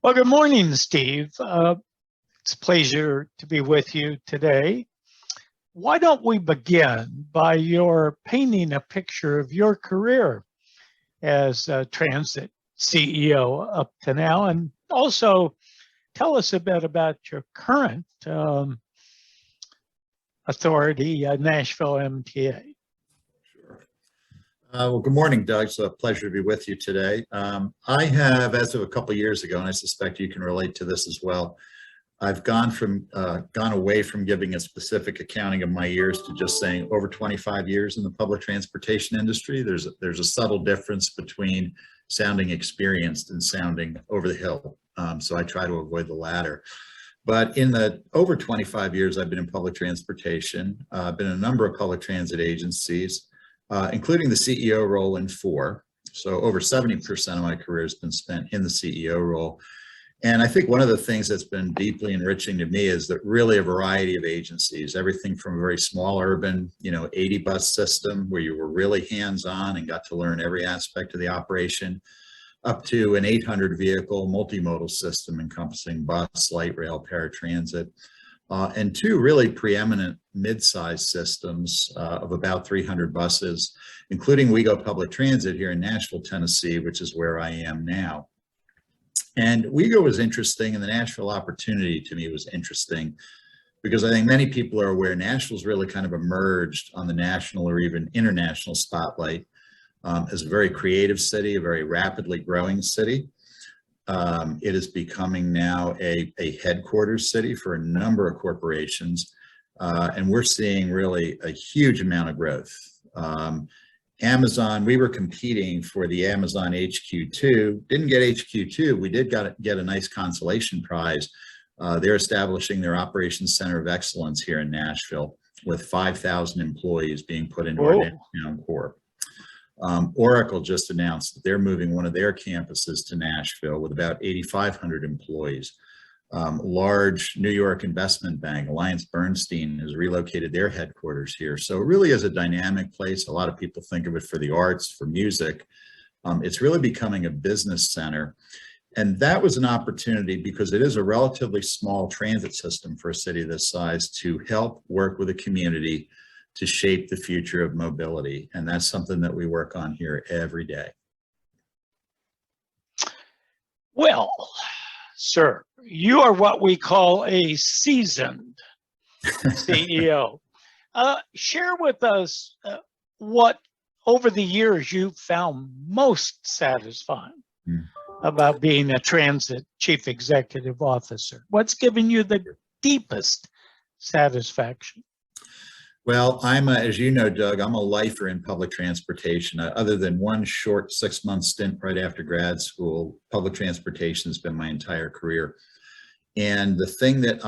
Well, good morning, Steve. It's a pleasure to be with you today. Why don't we begin by your painting a picture of your career as a transit CEO up to now, and also tell us a bit about your current authority, Nashville MTA. Sure. Well, good morning, Doug. It's a pleasure to be with you today. I have, as of a couple of years ago, and I suspect you can relate to this as well, I've gone away from giving a specific accounting of my years to just saying over 25 years in the public transportation industry. There's a subtle difference between sounding experienced and sounding over the hill. So I try to avoid the latter. But in the over 25 years I've been in public transportation, I've been in a number of public transit agencies, including the CEO role in 4. So over 70% of my career has been spent in the CEO role. And I think one of the things that's been deeply enriching to me is that really a variety of agencies, everything from a very small urban, 80 bus system where you were really hands-on and got to learn every aspect of the operation, up to an 800 vehicle multimodal system encompassing bus, light rail, paratransit, and 2 really preeminent mid-sized systems of about 300 buses, including WeGo Public Transit here in Nashville, Tennessee, which is where I am now. And WeGo was interesting, and the Nashville opportunity to me was interesting because I think many people are aware Nashville's really kind of emerged on the national or even international spotlight as a very creative city, a very rapidly growing city. It is becoming now a headquarters city for a number of corporations, and we're seeing really a huge amount of growth. Amazon, we were competing for the Amazon HQ2, didn't get HQ2, we did get a nice consolation prize. They're establishing their Operations Center of Excellence here in Nashville with 5,000 employees being put into our downtown core. Oracle just announced that they're moving one of their campuses to Nashville with about 8,500 employees. Large New York investment bank, AllianceBernstein, has relocated their headquarters here. So it really is a dynamic place. A lot of people think of it for the arts, for music. It's really becoming a business center. And that was an opportunity because it is a relatively small transit system for a city this size to help work with a community to shape the future of mobility. And that's something that we work on here every day. Well, sir, you are what we call a seasoned CEO. Share with us what over the years you found most satisfying about being a transit chief executive officer. What's given you the deepest satisfaction? Well, as you know, Doug, I'm a lifer in public transportation. Other than one short 6-month stint right after grad school, public transportation has been my entire career. And the thing that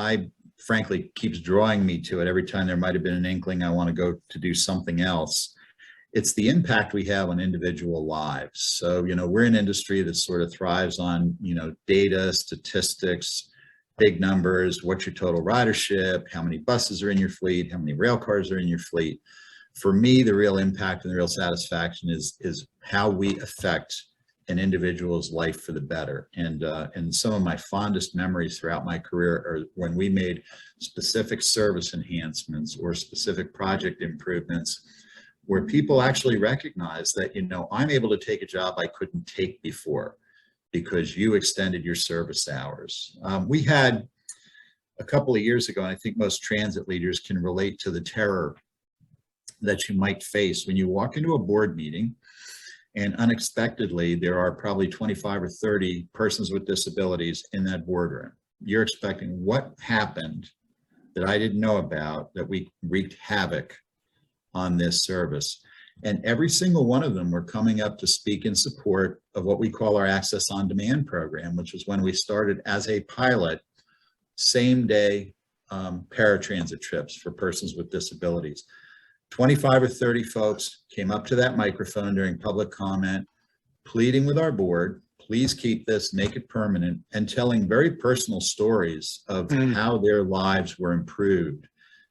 frankly keeps drawing me to it every time there might have been an inkling I want to go to do something else, it's the impact we have on individual lives. So, we're an industry that sort of thrives on, data, statistics, big numbers, what's your total ridership, how many buses are in your fleet, how many rail cars are in your fleet. For me, the real impact and the real satisfaction is how we affect an individual's life for the better. And some of my fondest memories throughout my career are when we made specific service enhancements or specific project improvements where people actually recognize that, I'm able to take a job I couldn't take before, because you extended your service hours. We had a couple of years ago, and I think most transit leaders can relate to the terror that you might face when you walk into a board meeting and unexpectedly there are probably 25 or 30 persons with disabilities in that boardroom. You're expecting what happened that I didn't know about, that we wreaked havoc on this service. And every single one of them were coming up to speak in support of what we call our Access on Demand program, which was when we started as a pilot, same day paratransit trips for persons with disabilities. 25 or 30 folks came up to that microphone during public comment, pleading with our board, please keep this, make it permanent, and telling very personal stories of how their lives were improved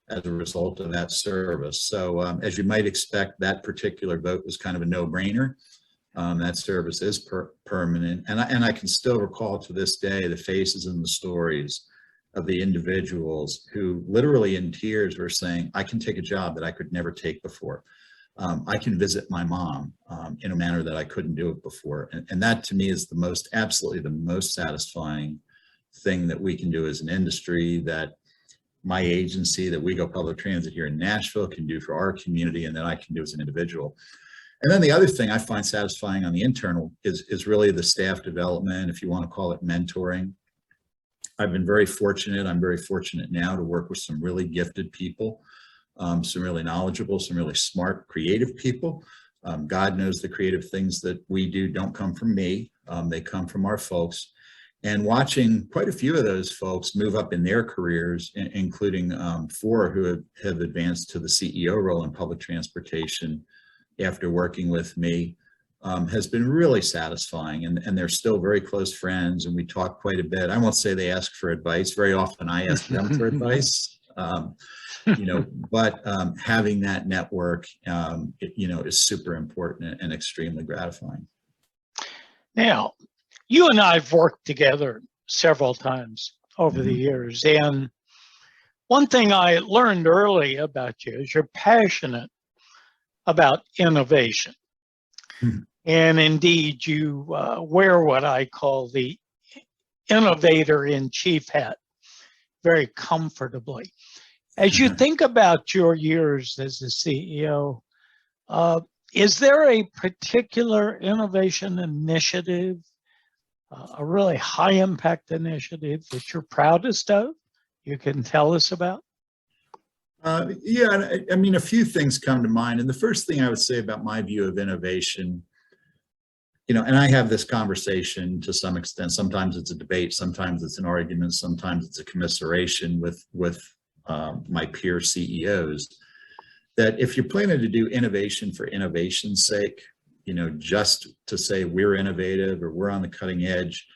as a result of that service. So as you might expect, that particular vote was kind of a no-brainer. That service is permanent. And I can still recall to this day the faces and the stories of the individuals who literally in tears were saying, I can take a job that I could never take before. I can visit my mom in a manner that I couldn't do it before. And that to me is absolutely the most satisfying thing that we can do as an industry, that my agency, that WeGo Public Transit here in Nashville, can do for our community, and that I can do as an individual. And then the other thing I find satisfying on the internal is really the staff development, if you want to call it mentoring. I've been very fortunate. I'm very fortunate now to work with some really gifted people, some really knowledgeable, some really smart, creative people. God knows the creative things that we do don't come from me. They come from our folks. And watching quite a few of those folks move up in their careers, including 4 who have advanced to the CEO role in public transportation after working with me, has been really satisfying. And they're still very close friends, and we talk quite a bit. I won't say they ask for advice. Very often I ask them for advice. But having that network, is super important and extremely gratifying. Now, you and I have worked together several times over the years. And one thing I learned early about you is you're passionate about innovation. And indeed, you wear what I call the innovator-in-chief hat very comfortably. As you think about your years as a CEO, is there a particular innovation initiative, a really high impact initiative that you're proudest of, you can tell us about? Yeah, I mean, a few things come to mind. And the first thing I would say about my view of innovation, and I have this conversation to some extent. Sometimes it's a debate, sometimes it's an argument, sometimes it's a commiseration with my peer CEOs, that if you're planning to do innovation for innovation's sake, just to say we're innovative or we're on the cutting edge,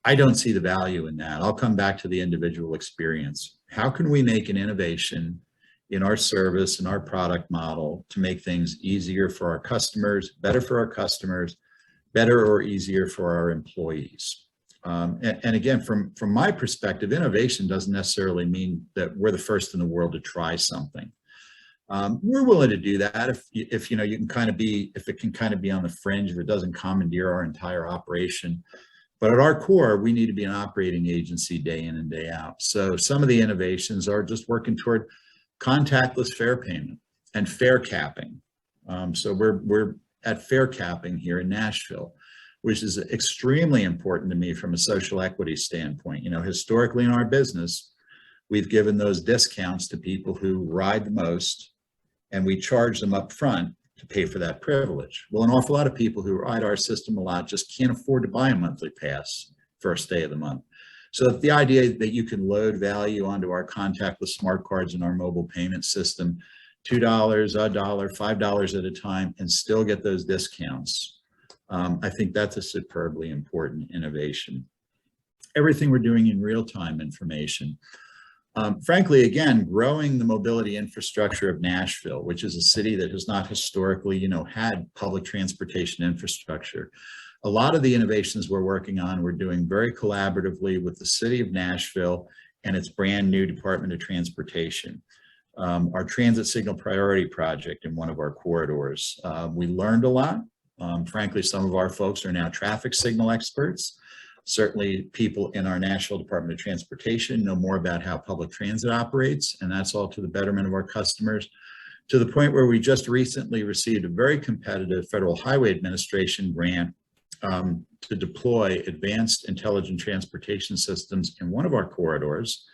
I don't see the value in that. I'll come back to the individual experience. How can we make an innovation in our service and our product model to make things easier for our customers, better for our customers, better or easier for our employees? And again, from my perspective, innovation doesn't necessarily mean that we're the first in the world to try something. We're willing to do that if it can kind of be on the fringe, if it doesn't commandeer our entire operation. But at our core, we need to be an operating agency day in and day out. So some of the innovations are just working toward contactless fare payment and fare capping. So we're at fare capping here in Nashville, which is extremely important to me from a social equity standpoint. Historically in our business, we've given those discounts to people who ride the most, and we charge them up front to pay for that privilege. Well, an awful lot of people who ride our system a lot just can't afford to buy a monthly pass first day of the month. So the idea that you can load value onto our contactless smart cards and our mobile payment system, $2, $1, $5 at a time, and still get those discounts, I think that's a superbly important innovation. Everything we're doing in real-time information. Frankly, again, growing the mobility infrastructure of Nashville, which is a city that has not historically, had public transportation infrastructure. A lot of the innovations we're working on, we're doing very collaboratively with the city of Nashville and its brand new Department of Transportation. Our transit signal priority project in one of our corridors. We learned a lot. Frankly, some of our folks are now traffic signal experts. Certainly people in our National Department of Transportation know more about how public transit operates, and that's all to the betterment of our customers, to the point where we just recently received a very competitive Federal Highway Administration grant to deploy advanced intelligent transportation systems in one of our corridors.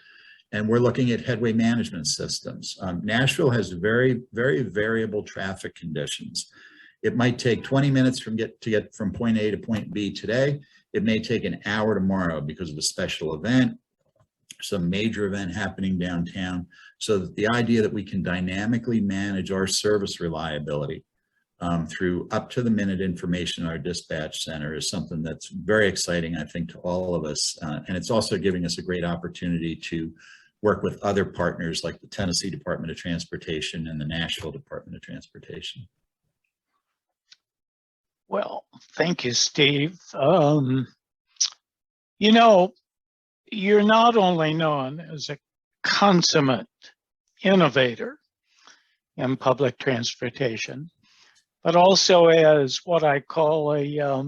And we're looking at headway management systems. Nashville has very, very variable traffic conditions. It might take 20 minutes to get from point A to point B today. It may take an hour tomorrow because of a special event, some major event happening downtown. So that the idea that we can dynamically manage our service reliability through up-to-the-minute information in our dispatch center is something that's very exciting, I think, to all of us. And it's also giving us a great opportunity to work with other partners like the Tennessee Department of Transportation and the Nashville Department of Transportation. Well, thank you, Steve. You know, you're not only known as a consummate innovator in public transportation, but also as what I call a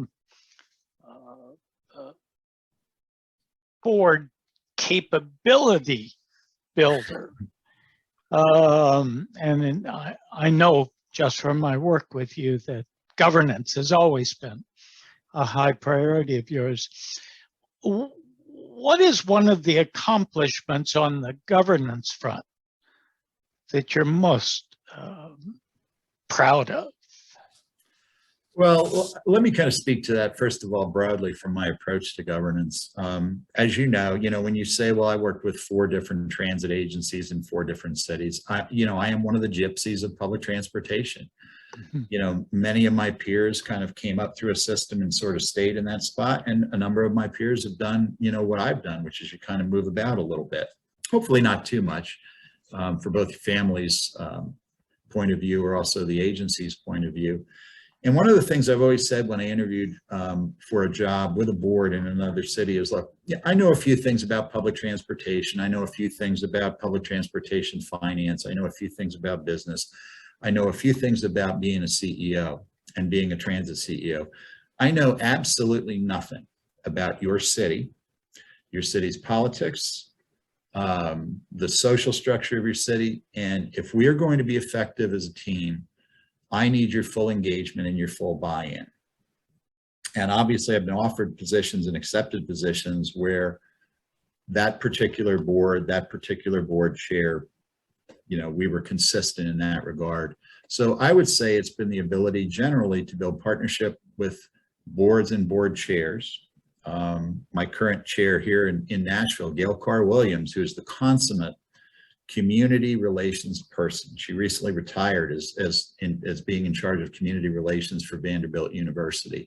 board capability builder. And I know just from my work with you that governance has always been a high priority of yours. What is one of the accomplishments on the governance front that you're most proud of? Well, let me kind of speak to that, first of all, broadly from my approach to governance. As you know, when you say, well, I worked with 4 different transit agencies in 4 different cities, I am one of the gypsies of public transportation. Many of my peers kind of came up through a system and sort of stayed in that spot. And a number of my peers have done, what I've done, which is you kind of move about a little bit, hopefully not too much, for both families' point of view or also the agency's point of view. And one of the things I've always said when I interviewed for a job with a board in another city is, look, yeah, I know a few things about public transportation. I know a few things about public transportation finance. I know a few things about business. I know a few things about being a CEO and being a transit CEO. I know absolutely nothing about your city's politics, the social structure of your city. And if we are going to be effective as a team, I need your full engagement and your full buy-in. And obviously I've been offered positions and accepted positions where that particular board chair, we were consistent in that regard. So I would say it's been the ability generally to build partnership with boards and board chairs. My current chair here in Nashville, Gail Carr-Williams, who is the consummate community relations person. She recently retired as being in charge of community relations for Vanderbilt University.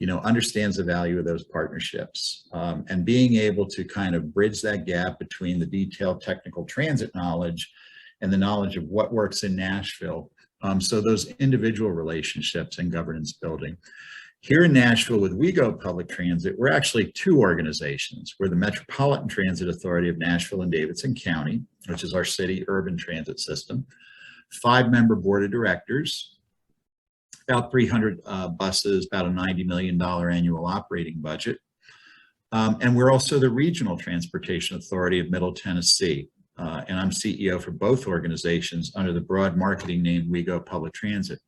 Understands the value of those partnerships, and being able to kind of bridge that gap between the detailed technical transit knowledge and the knowledge of what works in Nashville. So those individual relationships and governance building. Here in Nashville with WeGo Public Transit, we're actually 2 organizations. We're the Metropolitan Transit Authority of Nashville and Davidson County, which is our city urban transit system, 5-member board of directors, about 300 buses, about a $90 million annual operating budget. And we're also the Regional Transportation Authority of Middle Tennessee. And I'm CEO for both organizations under the broad marketing name WeGo Public Transit.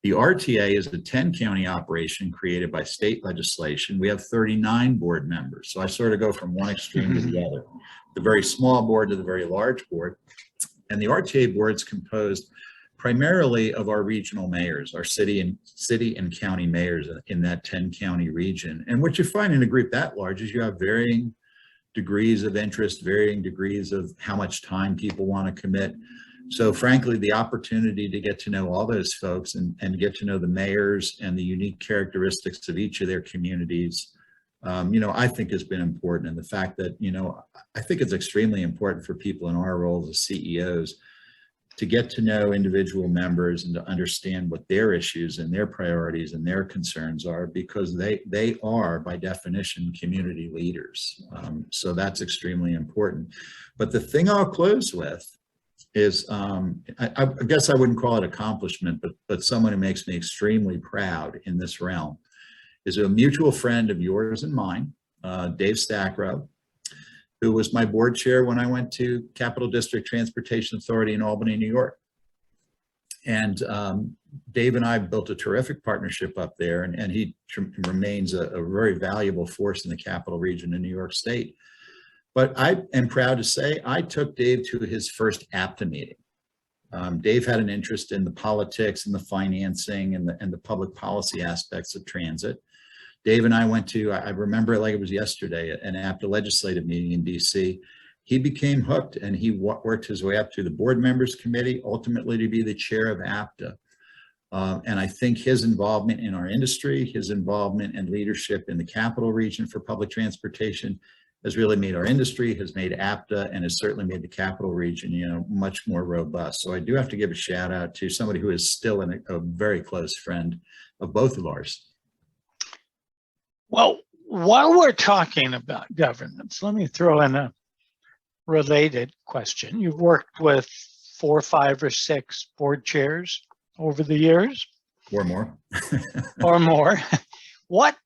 The RTA is a 10-county operation created by state legislation. We have 39 board members. So I sort of go from one extreme to the other, the very small board to the very large board. And the RTA board is composed primarily of our regional mayors, our city and county mayors in that 10-county region. And what you find in a group that large is you have varying degrees of interest, varying degrees of how much time people want to commit. So frankly, the opportunity to get to know all those folks and get to know the mayors and the unique characteristics of each of their communities, I think has been important. And the fact that, I think it's extremely important for people in our roles as CEOs to get to know individual members and to understand what their issues and their priorities and their concerns are, because they are by definition community leaders. So that's extremely important. But the thing I'll close with is, I guess I wouldn't call it accomplishment, but someone who makes me extremely proud in this realm is a mutual friend of yours and mine, Dave Stackrow, who was my board chair when I went to Capital District Transportation Authority in Albany, New York. And Dave and I built a terrific partnership up there, and he remains a very valuable force in the capital region in New York State. But I am proud to say I took Dave to his first APTA meeting. Dave had an interest in the politics and the financing and the public policy aspects of transit. Dave and I went to, I remember it like it was yesterday, an APTA legislative meeting in DC. He became hooked and he worked his way up to the board members committee, ultimately to be the chair of APTA. And I think his involvement in our industry, his involvement and leadership in the capital region for public transportation has really made our industry, has made APTA, and has certainly made the capital region, much more robust. So I do have to give a shout out to somebody who is still a very close friend of both of ours. Well, while we're talking about governance, let me throw in a related question. You've worked with 4, 5, or 6 board chairs over the years, Or more. or more. What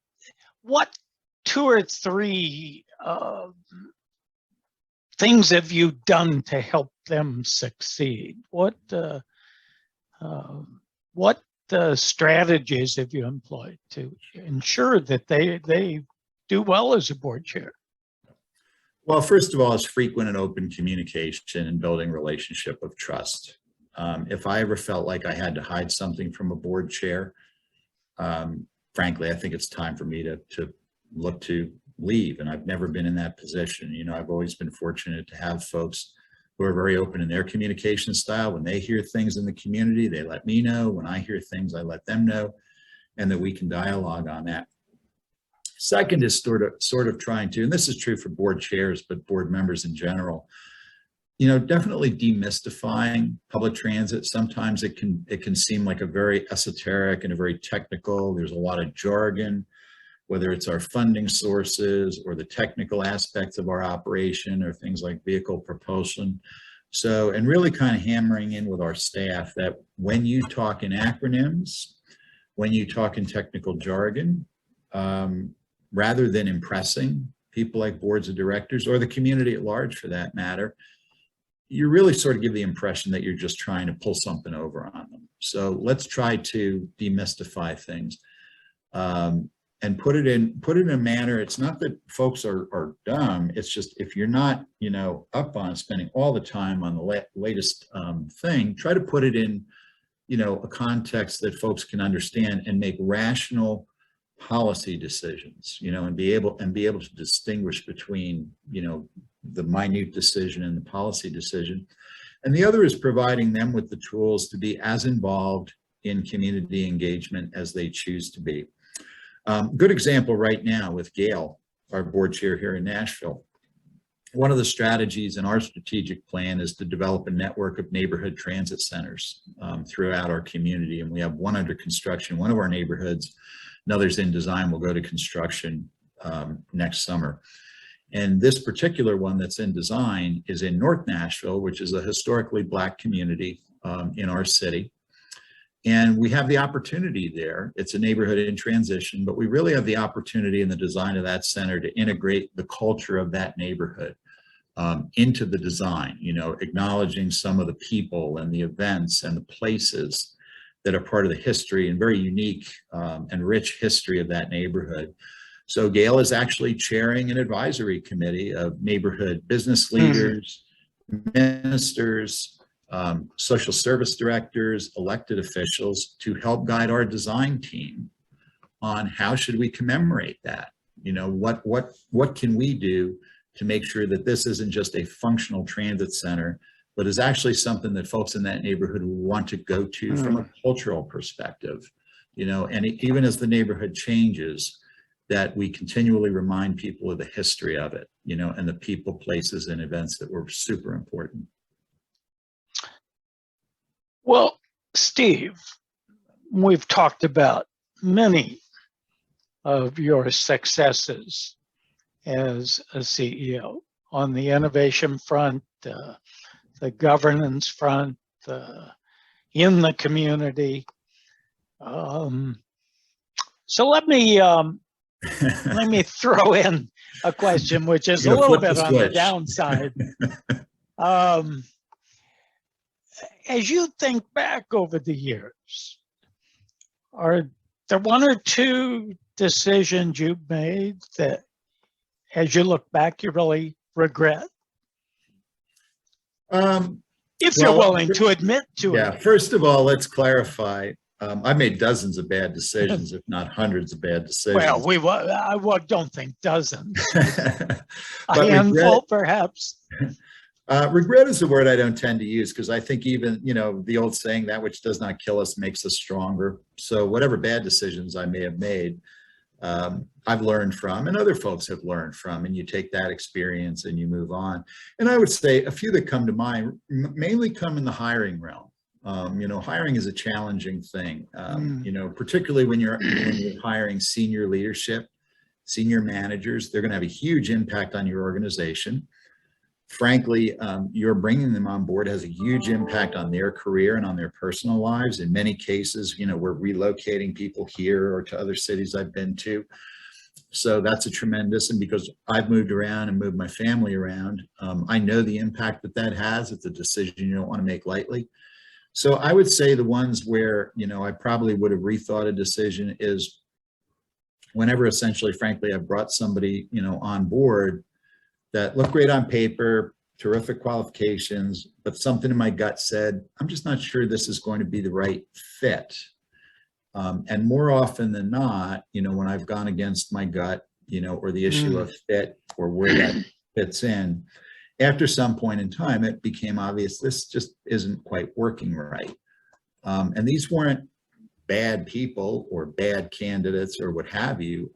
2 or 3 things have you done to help them succeed? What strategies have you employed to ensure that they do well as a board chair? Well, first of all, it's frequent and open communication and building relationship of trust. If I ever felt like I had to hide something from a board chair, frankly, I think it's time for me to look to leave. And I've never been in that position. I've always been fortunate to have folks who are very open in their communication style. When they hear things in the community, they let me know. When I hear things, I let them know, and that we can dialogue on that. Second is sort of trying to, and this is true for board chairs, but board members in general, definitely demystifying public transit. Sometimes it can seem like a very esoteric and a very technical. There's a lot of jargon, whether it's our funding sources or the technical aspects of our operation or things like vehicle propulsion. So, and really kind of hammering in with our staff that when you talk in acronyms, when you talk in technical jargon, rather than impressing people like boards of directors or the community at large for that matter, you really sort of give the impression that you're just trying to pull something over on them. So let's try to demystify things and put it in a manner. It's not that folks are dumb. It's just if you're not, up on spending all the time on the latest thing, try to put it in, a context that folks can understand and make rational policy decisions, and be able to distinguish between, the minute decision and the policy decision. And the other is providing them with the tools to be as involved in community engagement as they choose to be. Good example right now with Gail, our board chair here in Nashville. One of the strategies in our strategic plan is to develop a network of neighborhood transit centers throughout our community. And we have one under construction, one of our neighborhoods. Another's in design, will go to construction next summer. And this particular one that's in design is in North Nashville, which is a historically Black community in our city. And we have the opportunity there. It's a neighborhood in transition, but we really have the opportunity in the design of that center to integrate the culture of that neighborhood into the design, acknowledging some of the people and the events and the places that are part of the history and very unique and rich history of that neighborhood. So Gail is actually chairing an advisory committee of neighborhood business leaders, ministers, social service directors, elected officials to help guide our design team on how should we commemorate that? What can we do to make sure that this isn't just a functional transit center, but is actually something that folks in that neighborhood want to go to from a cultural perspective, and even as the neighborhood changes, that we continually remind people of the history of it, and the people, places, and events that were super important. Well, Steve, we've talked about many of your successes as a CEO on the innovation front, the governance front, in the community. So let me throw in a question, which is a little bit on the downside. As you think back over the years, are there 1 or 2 decisions you've made that, as you look back, you really regret? If you're willing to admit to it. Yeah, first of all, let's clarify. I made dozens of bad decisions, if not hundreds of bad decisions. Well, I don't think dozens. A regret, handful, perhaps. Regret is a word I don't tend to use because I think even, the old saying, that which does not kill us makes us stronger. So whatever bad decisions I may have made, I've learned from and other folks have learned from, and you take that experience and you move on. And I would say a few that come to mind mainly come in the hiring realm. Hiring is a challenging thing, particularly when you're hiring senior leadership, senior managers. They're going to have a huge impact on your organization. Frankly, you're bringing them on board has a huge impact on their career and on their personal lives. In many cases, we're relocating people here or to other cities I've been to. So that's a tremendous, and because I've moved around and moved my family around, I know the impact that has. It's a decision you don't want to make lightly. So I would say the ones where, I probably would have rethought a decision is whenever essentially, frankly, I've brought somebody, on board that looked great on paper, terrific qualifications, but something in my gut said, I'm just not sure this is going to be the right fit. And more often than not, when I've gone against my gut, or the issue of fit or where that fits in, after some point in time, it became obvious this just isn't quite working right. And these weren't bad people or bad candidates or what have you.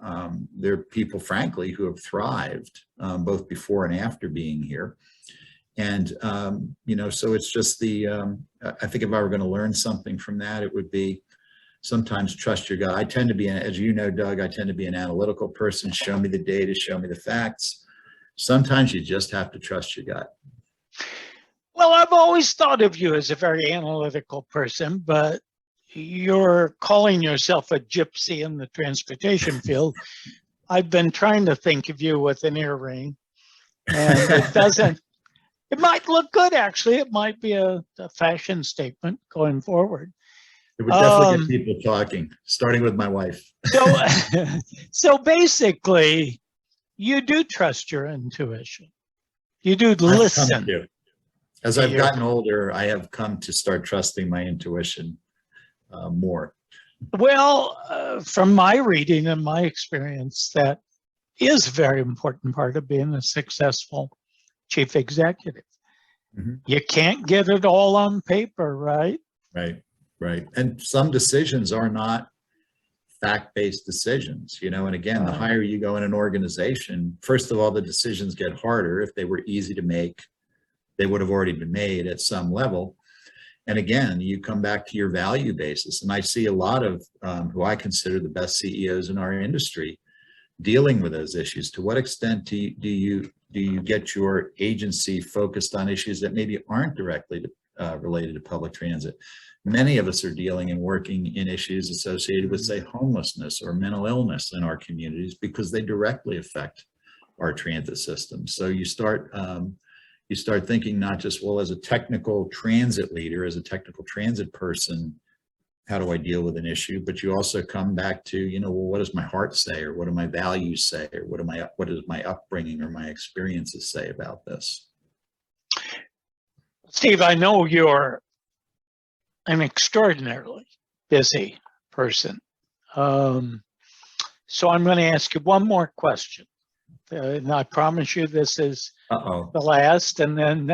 They're people, frankly, who have thrived both before and after being here. And, so it's just I think if I were going to learn something from that, it would be sometimes trust your gut. I tend to be, as you know, Doug, I tend to be an analytical person. Show me the data, show me the facts. Sometimes you just have to trust your gut. Well, I've always thought of you as a very analytical person, but you're calling yourself a gypsy in the transportation field. I've been trying to think of you with an earring, and it might look good, actually. It might be a fashion statement going forward. It would definitely get people talking, starting with my wife. So basically, you do trust your intuition. You do listen. As I've gotten older, I have come to start trusting my intuition more. Well, from my reading and my experience, that is a very important part of being a successful chief executive. Mm-hmm. You can't get it all on paper, right? Right. And some decisions are not fact-based decisions, and again, the higher you go in an organization, first of all, the decisions get harder. If they were easy to make, they would have already been made at some level. And again, you come back to your value basis. And I see a lot of who I consider the best CEOs in our industry dealing with those issues. To what extent do you get your agency focused on issues that maybe aren't directly related to public transit? Many of us are dealing and working in issues associated with, say, homelessness or mental illness in our communities because they directly affect our transit system. So you start thinking not just, well, as a technical transit leader, as a technical transit person, how do I deal with an issue? But you also come back to, well, what does my heart say, or what do my values say, or what does my upbringing or my experiences say about this? Steve, I know you're an extraordinarily busy person. So I'm going to ask you one more question. And I promise you this is the last. And then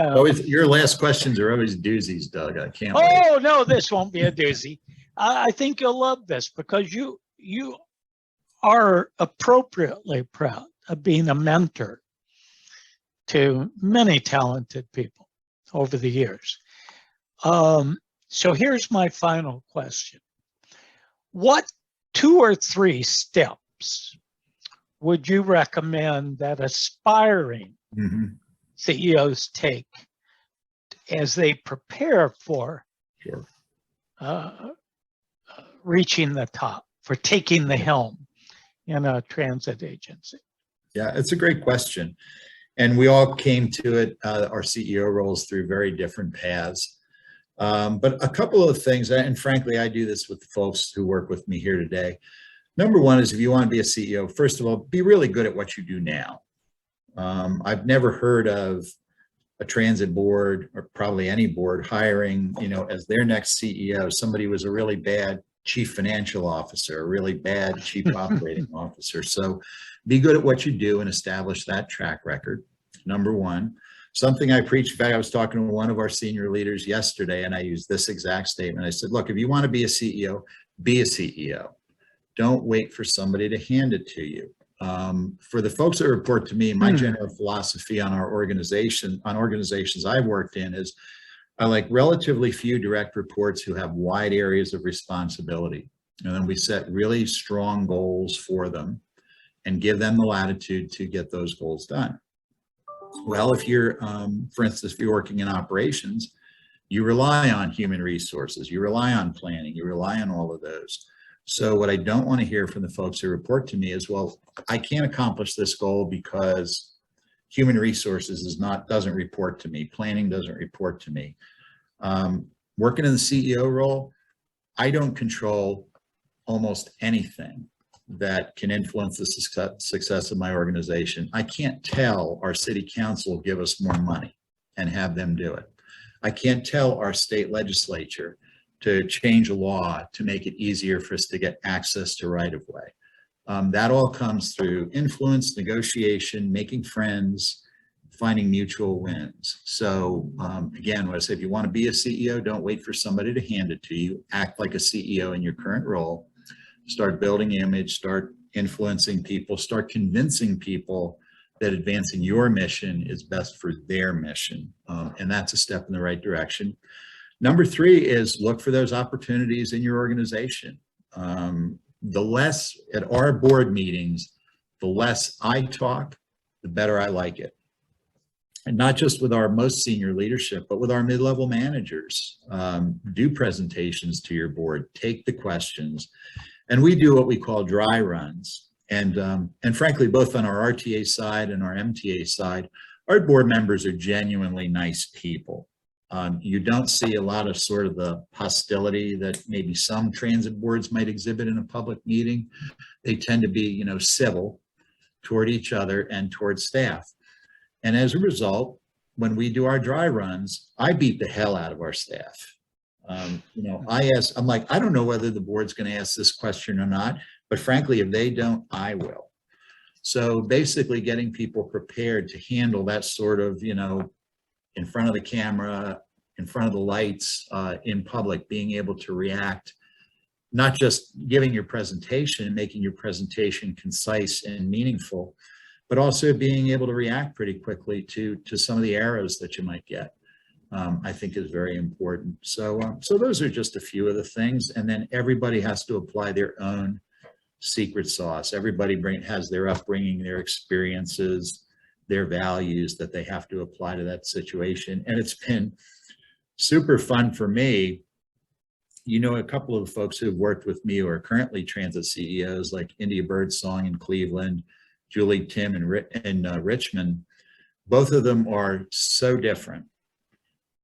your last questions are always doozies, Doug. I can't wait. Oh, no, this won't be a doozy. I think you'll love this because you are appropriately proud of being a mentor to many talented people over the years. So here's my final question. What 2 or 3 steps would you recommend that aspiring CEOs take as they prepare for reaching the top, for taking the helm in a transit agency? Yeah, it's a great question. And we all came to it, our CEO roles, through very different paths. But a couple of things, and frankly, I do this with the folks who work with me here today. Number one is, if you want to be a CEO, first of all, be really good at what you do now. I've never heard of a transit board, or probably any board, hiring, as their next CEO, somebody who was a really bad chief financial officer, a really bad chief operating officer. So be good at what you do and establish that track record. Number one. Something I preach. In fact, I was talking to one of our senior leaders yesterday, and I used this exact statement. I said, look, if you want to be a CEO, be a CEO. don't wait for somebody to hand it to you. For the folks that report to me, my general philosophy on our organization, on organizations I've worked in, is I like relatively few direct reports who have wide areas of responsibility. And then we set really strong goals for them and give them the latitude to get those goals done. Well, if you're, for instance, if you're working in operations, you rely on human resources, you rely on planning, you rely on all of those. So what I don't want to hear from the folks who report to me is, well, I can't accomplish this goal because human resources doesn't report to me, planning doesn't report to me. Working in the CEO role, I don't control almost anything that can influence the success of my organization. I can't tell our city council give us more money and have them do it. I can't tell our state legislature to change a law to make it easier for us to get access to right-of-way. That all comes through influence, negotiation, making friends, finding mutual wins. So again, what I say, if you want to be a CEO, don't wait for somebody to hand it to you. Act like a CEO in your current role. Start building image, start influencing people, start convincing people that advancing your mission is best for their mission. And that's a step in the right direction. Number 3 is look for those opportunities in your organization. The less at our board meetings, the less I talk, the better I like it. And not just with our most senior leadership, but with our mid-level managers. Do presentations to your board, take the questions. And we do what we call dry runs. And frankly, both on our RTA side and our MTA side, our board members are genuinely nice people. You don't see a lot of sort of the hostility that maybe some transit boards might exhibit in a public meeting. They tend to be, you know, civil toward each other and toward staff. And as a result, when we do our dry runs, I beat the hell out of our staff. You know, I'm like, I don't know whether the board's going to ask this question or not, but frankly, if they don't, I will. So basically getting people prepared to handle that sort of, you know, in front of the camera, in front of the lights, in public, being able to react, not just giving your presentation and making your presentation concise and meaningful, but also being able to react pretty quickly to some of the arrows that you might get, I think is very important. So, so those are just a few of the things. And then everybody has to apply their own secret sauce. Everybody has their upbringing, their experiences, their values that they have to apply to that situation. And it's been super fun for me. You know, a couple of the folks who have worked with me who are currently transit CEOs, like India Birdsong in Cleveland, Julie Tim in Richmond, both of them are so different.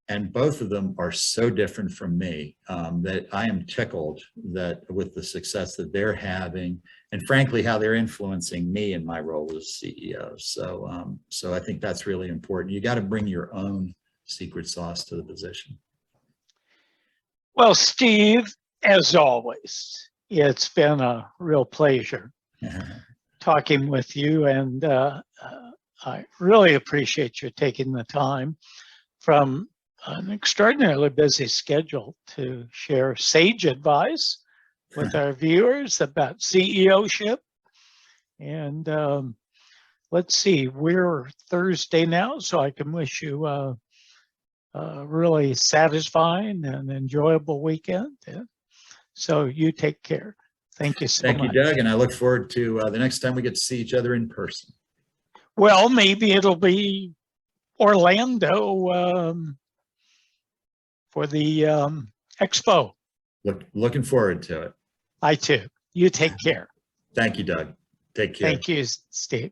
And both of them are so different from me that I am tickled that with the success that they're having, and frankly, how they're influencing me in my role as CEO. So, so I think that's really important. You got to bring your own secret sauce to the position. Well, Steve, as always, it's been a real pleasure talking with you, and I really appreciate you taking the time from an extraordinarily busy schedule to share sage advice with our viewers about CEO-ship. And let's see, we're Thursday now, so I can wish you a really satisfying and enjoyable weekend. So you take care. Thank you so much. Thank you, Doug, and I look forward to the next time we get to see each other in person. Well, maybe it'll be Orlando for the expo. Looking forward to it. I too. You take care. Thank you, Doug. Take care. Thank you, Steve.